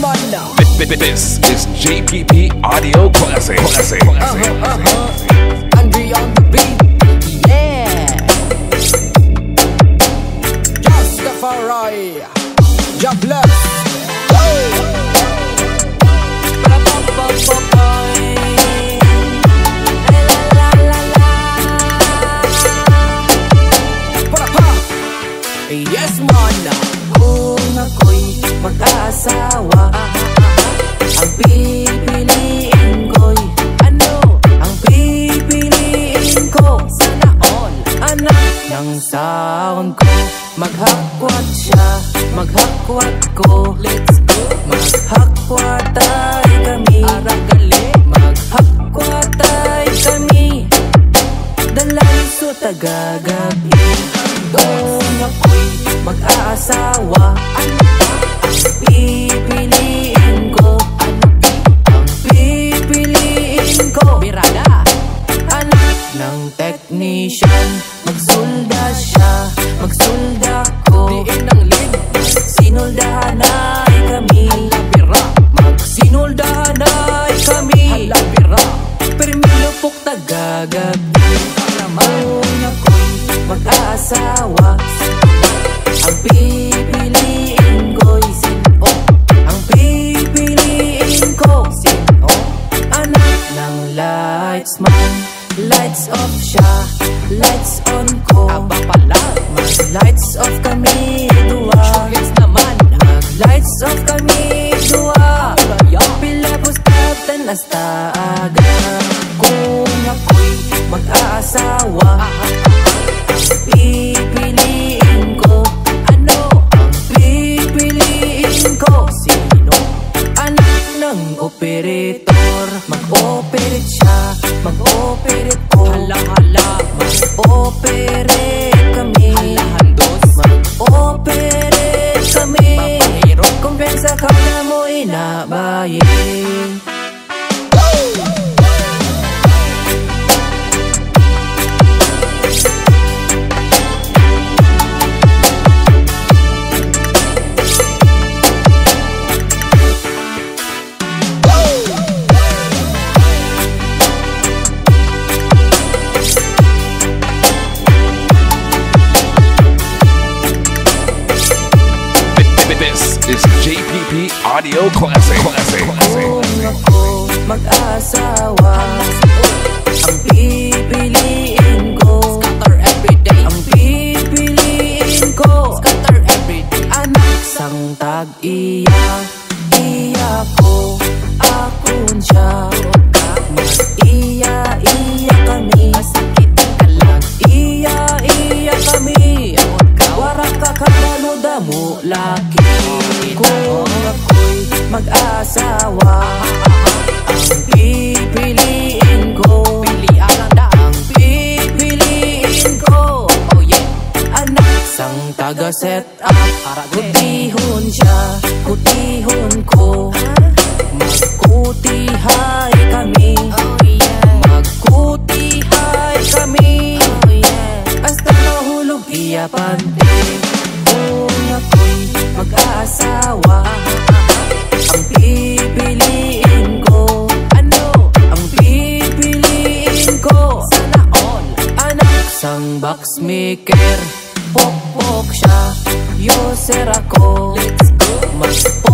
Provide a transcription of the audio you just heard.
man now. This is JPP Audio Classic. Andre on the beat. Yeah. Rastafari. God bless. Yes man. Kung ako'y mag-aasawa, ang pipiliin ko'y ano? Ang pipiliin ko, sana all anak ng sound ko. Maghakwat siya, maghakwat ko. Let's go. Maghakwatay kami, aragali. Maghakwatay kami, dalaliso tagagabi. Kung ako'y mag-aasawa, ang pipiliin ko, ang pipiliin ko, birada, anak ng technician. Magsulda siya, magsulda ko, diin ang lid. Sinuldahan ay kami, halabira. Magsinuldahan ay kami, halabira. Permilupok tagagabi. Kung ako'y mag-aasawa, ang pipiliin ko'y sino? Ang pipiliin ko, sino? Anak ng lights man. Lights off siya, lights on ko. Aba pala, mag-lights off kami dua. Showcase naman, mag-lights off kami dua. Pila pustap tanas taaga. Kung ako'y mag-aasawa, pipiliin ko, ano? Ang pipiliin ko, sino? Anak ng operator. Mag-operate siya, mag-operate ko. Hala-hala, mag-operate kami. Hala-handos, mag-operate kami. Papahirap, kumpensa ka na mo inabayin. This is JPP Audio Classic. Kung ako mag-asawa, ang pipiliin ko, scatter everyday. Ang pipiliin ko, scatter everyday. Anak sang tag-iya, iya ko, akon siya. Mag-iya-iya kami, masakitan ka lang. Iya-iya kami, wara ka kabalo damo laki. Kung ako'y mag-asawa, ang pipiliin ko, ang pipiliin ko, oh yeah. Anak sang taga-set up, kutihon siya, kutihon ko. Magkutihay kami, magkutihay kami, hasta mahulog iya pante. Kung ako'y mag-aasawa, ang pipiliin ko, ano? Ang pipiliin ko, sana all anak sang boxmaker. Pok-pok siya, user ako. Let's go.